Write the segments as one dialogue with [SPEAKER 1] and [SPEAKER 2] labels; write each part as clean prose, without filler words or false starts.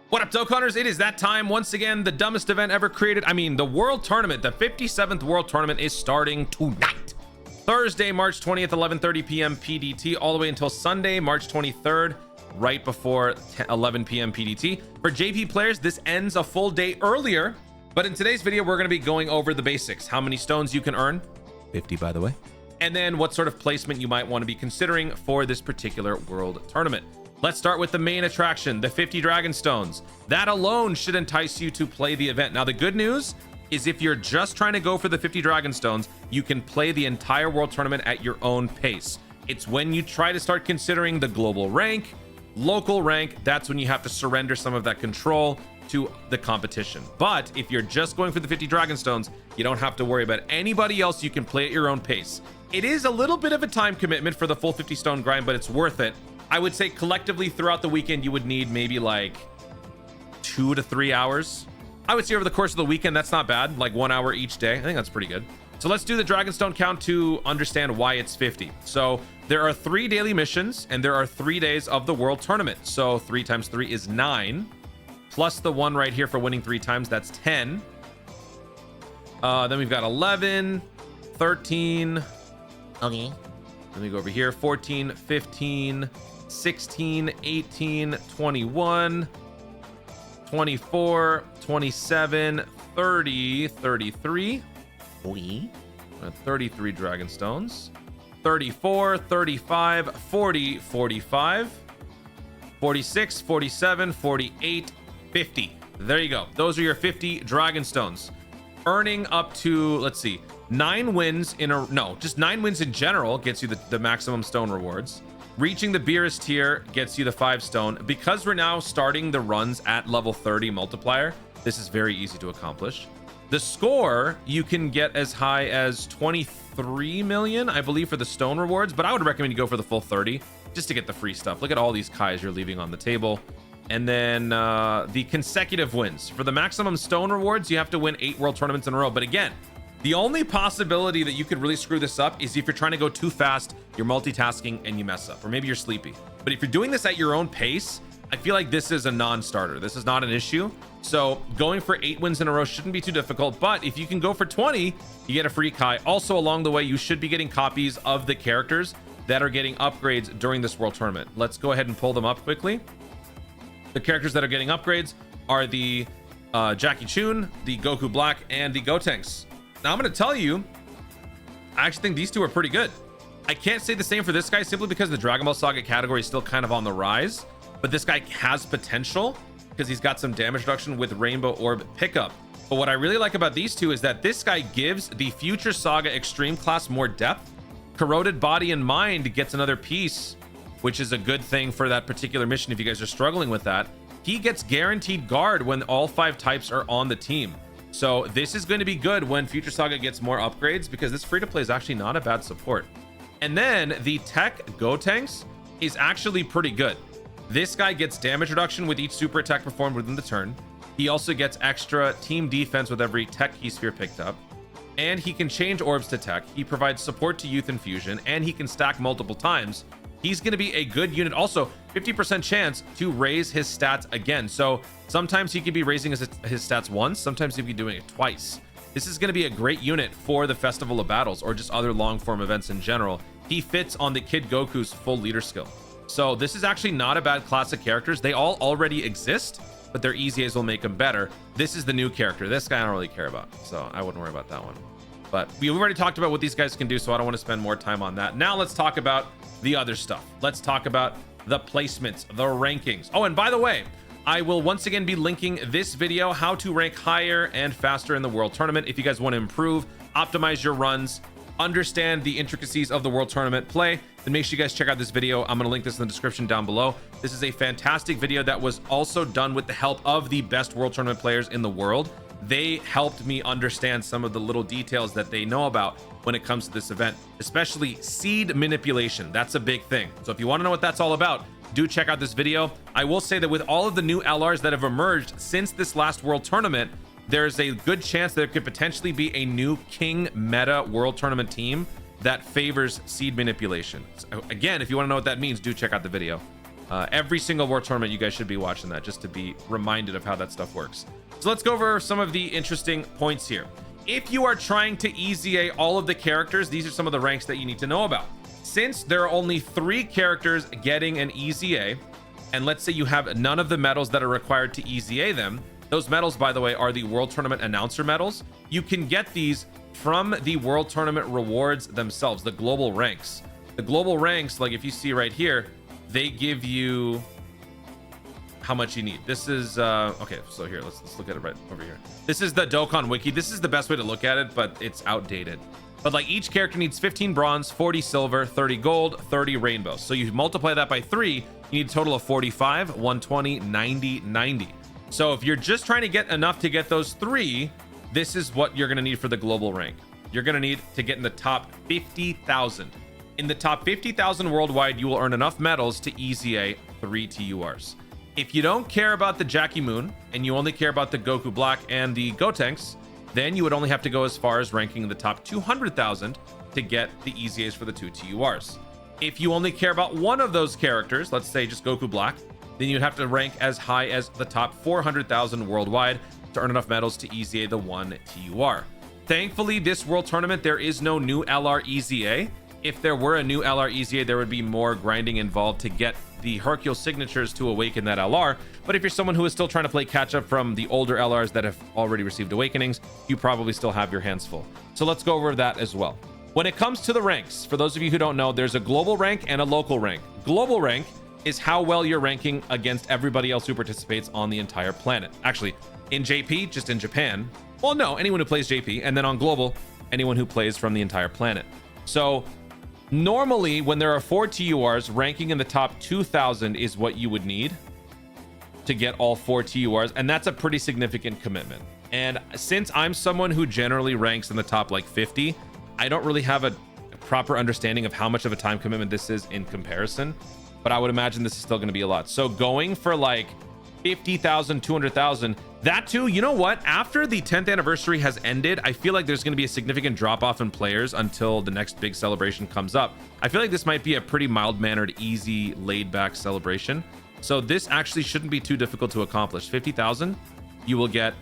[SPEAKER 1] What up, Dokkaners? It is that time once again. The dumbest event ever created. I mean, the World Tournament, the 57th World Tournament is starting tonight. Thursday, March 20th, 11:30 p.m. PDT, all the way until Sunday, March 23rd, right before 11 p.m. PDT. For JP players, this ends a full day earlier. But in today's video, we're going to be going over the basics. How many stones you can earn? 50, by the way. And then what sort of placement you might want to be considering for this particular World Tournament. Let's start with the main attraction, the 50 Dragon Stones. That alone should entice you to play the event. Now, the good news is if you're just trying to go for the 50 Dragon Stones, you can play the entire World Tournament at your own pace. It's when you try to start considering the global rank, local rank, that's when you have to surrender some of that control to the competition. But if you're just going for the 50 Dragon Stones, you don't have to worry about anybody else. You can play at your own pace. It is a little bit of a time commitment for the full 50 stone grind, but it's worth it. I would say collectively throughout the weekend, you would need maybe like 2 to 3 hours. I would say over the course of the weekend, that's not bad. Like 1 hour each day. I think that's pretty good. So let's do the Dragonstone count to understand why it's 50. So there are 3 daily missions and there are 3 days of the World Tournament. So 3 times 3 is 9. Plus the 1 right here for winning 3 times, that's 10. Then we've got 11, 13. Okay. Let me go over here. 14, 15, 16, 18, 21, 24, 27, 30, 33. 33 Dragon Stones. 34, 35, 40, 45, 46, 47, 48, 50. There you go. Those are your 50 Dragon Stones. Earning up to, let's see, 9 wins in a, no, just 9 wins in general gets you the maximum stone rewards. Reaching the Beerus tier gets you the 5 stone. Because we're now starting the runs at level 30 multiplier, this is very easy to accomplish. The score, you can get as high as 23 million, I believe, for the stone rewards, but I would recommend you go for the full 30 just to get the free stuff. Look at all these Kais you're leaving on the table. And then the consecutive wins. For the maximum stone rewards, you have to win 8 World Tournaments in a row. But again, the only possibility that you could really screw this up is if you're trying to go too fast, you're multitasking, and you mess up. Or maybe you're sleepy. But if you're doing this at your own pace, I feel like this is a non-starter. This is not an issue. So going for 8 wins in a row shouldn't be too difficult. But if you can go for 20, you get a free Kai. Also, along the way, you should be getting copies of the characters that are getting upgrades during this World Tournament. Let's go ahead and pull them up quickly. The characters that are getting upgrades are the Jackie Chun, the Goku Black, and the Gotenks. Now, I'm going to tell you, I actually think these 2 are pretty good. I can't say the same for this guy simply because the Dragon Ball Saga category is still kind of on the rise. But this guy has potential because he's got some damage reduction with Rainbow Orb pickup. But what I really like about these 2 is that this guy gives the Future Saga Extreme class more depth. Corroded Body and Mind gets another piece, which is a good thing for that particular mission if you guys are struggling with that. He gets guaranteed guard when all 5 types are on the team. So this is going to be good when Future Saga gets more upgrades because this free-to-play is actually not a bad support. And then the Tech Gotenks is actually pretty good. This guy gets damage reduction with each super attack performed within the turn. He also gets extra team defense with every Tech Key Sphere picked up. And he can change orbs to Tech. He provides support to Youth Infusion, and he can stack multiple times. He's going to be a good unit. Also, 50% chance to raise his stats again. So sometimes he could be raising his stats once. Sometimes he'll be doing it twice. This is going to be a great unit for the Festival of Battles or just other long form events in general. He fits on the Kid Goku's full leader skill. So this is actually not a bad class of characters. They all already exist, but their easy A's will make them better. This is the new character. This guy I don't really care about, so I wouldn't worry about that one. But we've already talked about what these guys can do, so I don't want to spend more time on that. Now let's talk about the other stuff. Let's talk about the placements, the rankings. Oh, and by the way, I will once again be linking this video, how to rank higher and faster in the World Tournament. If you guys want to improve, optimize your runs, understand the intricacies of the World Tournament play, then make sure you guys check out this video. I'm going to link this in the description down below. This is a fantastic video that was also done with the help of the best World Tournament players in the world. They helped me understand some of the little details that they know about when it comes to this event, especially seed manipulation. That's a big thing. So if you want to know what that's all about, do check out this video. I will say that with all of the new LRs that have emerged since this last World Tournament, there's a good chance there could potentially be a new King meta World Tournament team that favors seed manipulation. So again, if you want to know what that means, do check out the video. Every single World Tournament, you guys should be watching that just to be reminded of how that stuff works. So let's go over some of the interesting points here. If you are trying to easy A all of the characters, these are some of the ranks that you need to know about. Since there are only 3 characters getting an easy A, and let's say you have none of the medals that are required to easy A them, those medals, by the way, are the World Tournament Announcer medals. You can get these from the World Tournament rewards themselves, the global ranks. The global ranks, like if you see right here, they give you how much you need. This is okay, so here, let's look at it right over here. This is the Dokkan Wiki. This is the best way to look at it, but it's outdated. But like each character needs 15 bronze, 40 silver, 30 gold, 30 rainbows. So you multiply that by 3, you need a total of 45, 120, 90, 90. So if you're just trying to get enough to get those 3, this is what you're going to need for the global rank. You're going to need to get in the top 50,000. In the top 50,000 worldwide, you will earn enough medals to easy A 3 TURs. If you don't care about the Jackie Moon and you only care about the Goku Black and the Gotenks, then you would only have to go as far as ranking in the top 200,000 to get the easy A's for the 2 TURs. If you only care about one of those characters, let's say just Goku Black, then you'd have to rank as high as the top 400,000 worldwide to earn enough medals to easy A the 1 TUR. Thankfully, this World Tournament, there is no new LR easy A. If there were a new LR easy A, there would be more grinding involved to get the Hercule signatures to awaken that LR. But if you're someone who is still trying to play catch up from the older LRs that have already received awakenings, you probably still have your hands full. So let's go over that as well. When it comes to the ranks, for those of you who don't know, there's a global rank and a local rank. Global rank is how well you're ranking against everybody else who participates on the entire planet. Actually, in JP, just in Japan. Well, no, anyone who plays JP. And then on global, anyone who plays from the entire planet. So normally, when there are 4 TURs, ranking in the top 2,000 is what you would need to get all 4 TURs, and that's a pretty significant commitment. And since I'm someone who generally ranks in the top like 50, I don't really have a proper understanding of how much of a time commitment this is in comparison, but I would imagine this is still going to be a lot. So going for like 50,000, 200,000, that too, you know what? After the 10th anniversary has ended, I feel like there's going to be a significant drop off in players until the next big celebration comes up. I feel like this might be a pretty mild-mannered, easy, laid-back celebration. So this actually shouldn't be too difficult to accomplish. 50,000, you will get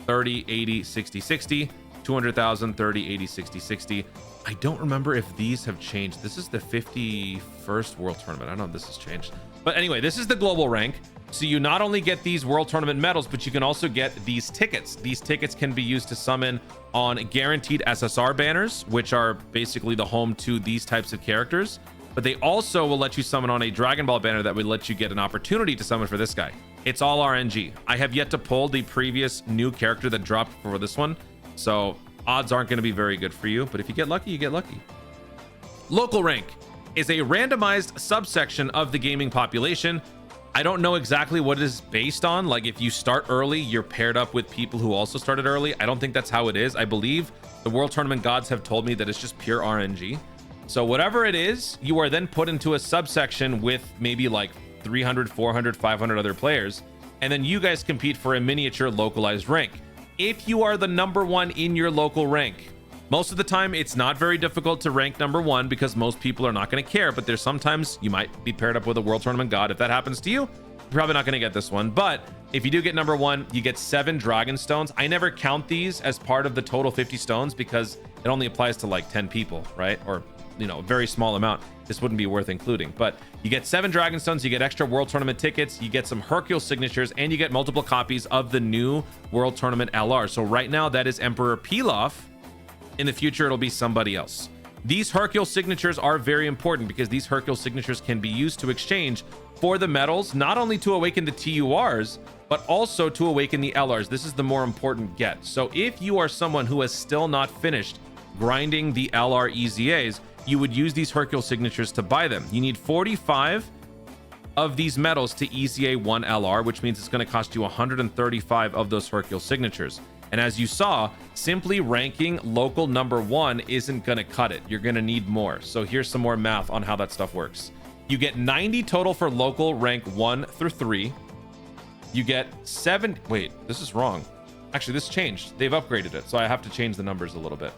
[SPEAKER 1] 30, 80, 60, 60, 200,000, 30, 80, 60, 60. I don't remember if these have changed. This is the 51st World Tournament. I don't know if this has changed. But anyway, this is the global rank. So you not only get these World Tournament medals, but you can also get these tickets. These tickets can be used to summon on guaranteed SSR banners, which are basically the home to these types of characters. But they also will let you summon on a Dragon Ball banner that would let you get an opportunity to summon for this guy. It's all RNG. I have yet to pull the previous new character that dropped for this one. So odds aren't going to be very good for you. But if you get lucky, you get lucky. Local rank is a randomized subsection of the gaming population. I don't know exactly what it is based on. Like if you start early, you're paired up with people who also started early. I don't think that's how it is. I believe the World Tournament gods have told me that it's just pure RNG. So whatever it is, you are then put into a subsection with maybe like 300, 400, 500 other players. And then you guys compete for a miniature localized rank. If you are the number 1 in your local rank, most of the time it's not very difficult to rank number 1 because most people are not going to care. But there's sometimes you might be paired up with a World Tournament god. If that happens to you, you're probably not going to get this one. But if you do get number 1, you get 7 dragon stones. I never count these as part of the total 50 stones because it only applies to like 10 people, right? Or, you know, a very small amount. This wouldn't be worth including. But you get 7 dragon stones, you get extra World Tournament tickets, you get some Hercule signatures, and you get multiple copies of the new World Tournament LR. So right now that is Emperor Pilaf. In the future, it'll be somebody else. These Hercule signatures are very important because these Hercule signatures can be used to exchange for the medals, not only to awaken the TURs, but also to awaken the LRs. This is the more important get. So if you are someone who has still not finished grinding the LR EZAs, you would use these Hercule signatures to buy them. You need 45 of these medals to EZA 1 LR, which means it's going to cost you 135 of those Hercule signatures. And as you saw, simply ranking local number 1 isn't going to cut it. You're going to need more. So here's some more math on how that stuff works. You get 90 total for local rank 1 through 3. You get 7. Wait, this is wrong. Actually, this changed. They've upgraded it. So I have to change the numbers a little bit.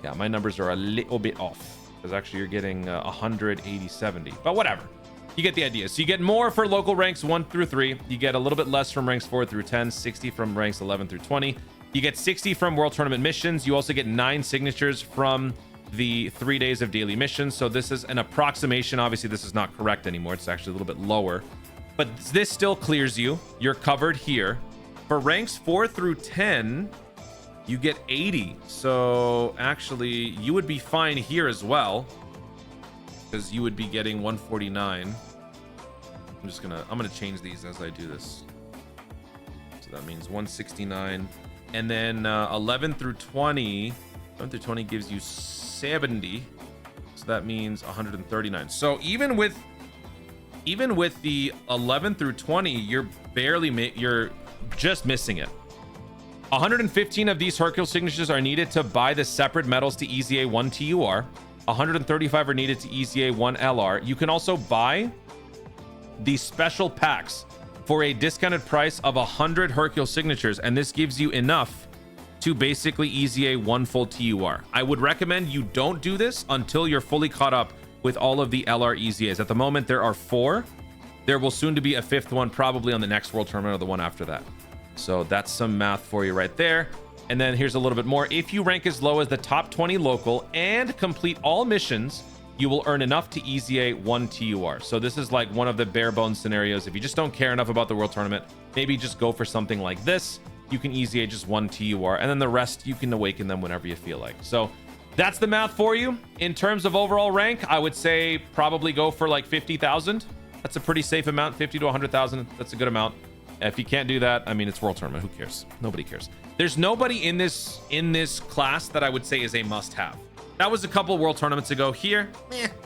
[SPEAKER 1] Yeah, my numbers are a little bit off because actually you're getting 180, 70, but whatever. You get the idea. So you get more for local ranks 1 through 3. You get a little bit less from ranks 4 through 10, 60 from ranks 11 through 20. You get 60 from World Tournament missions. You also get 9 signatures from the 3 days of daily missions. So this is an approximation. Obviously, this is not correct anymore. It's actually a little bit lower. But this still clears you. You're covered here. For ranks 4 through 10, you get 80. So actually, you would be fine here as well, because you would be getting 149. I'm gonna change these as I do this. So that means 169. And then 11 through 20 gives you 70. So that means 139. So even with the 11 through 20, you're you're just missing it. 115 of these Hercule signatures are needed to buy the separate medals to EZA 1 TUR. 135 are needed to EZA 1 LR. You can also buy the special packs for a discounted price of 100 Hercule signatures, and this gives you enough to basically EZA 1 full TUR. I would recommend you don't do this until you're fully caught up with all of the LR EZAs. At the moment, there are 4. There will soon to be a 5th one, probably on the next World Tournament or the one after that. So that's some math for you right there. And then here's a little bit more. If you rank as low as the top 20 local and complete all missions, you will earn enough to EZA 1 TUR. So this is like one of the bare bones scenarios. If you just don't care enough about the World Tournament, maybe just go for something like this. You can EZA just 1 TUR, and then the rest, you can awaken them whenever you feel like. So that's the math for you. In terms of overall rank, I would say probably go for like 50,000. That's a pretty safe amount. 50 to 100,000. That's a good amount. If you can't do that, I mean, it's World Tournament. Who cares? Nobody cares. There's nobody in this class that I would say is a must-have. That was a couple World Tournaments ago. Here,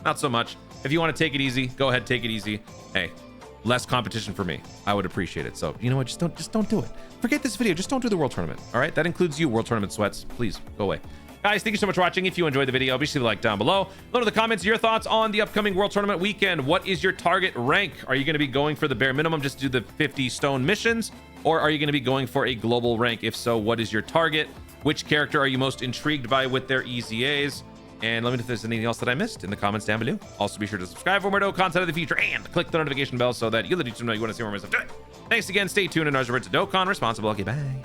[SPEAKER 1] not so much. If you want to take it easy, go ahead, take it easy. Hey, less competition for me. I would appreciate it. So you know what? Just don't do it. Forget this video. Just don't do the World Tournament. All right, that includes you, World Tournament sweats. Please go away. Guys, thank you so much for watching. If you enjoyed the video, be sure to like down below. Let in the comments your thoughts on the upcoming World Tournament weekend. What is your target rank? Are you going to be going for the bare minimum, just do the 50 stone missions? Or are you going to be going for a global rank? If so, what is your target? Which character are you most intrigued by with their EZAs? And let me know if there's anything else that I missed in the comments down below. Also, be sure to subscribe for more content of the future and click the notification bell so that you'll let YouTube know you want to see more of my stuff. Thanks again. Stay tuned and remember to Dokkan Responsible. Okay, bye.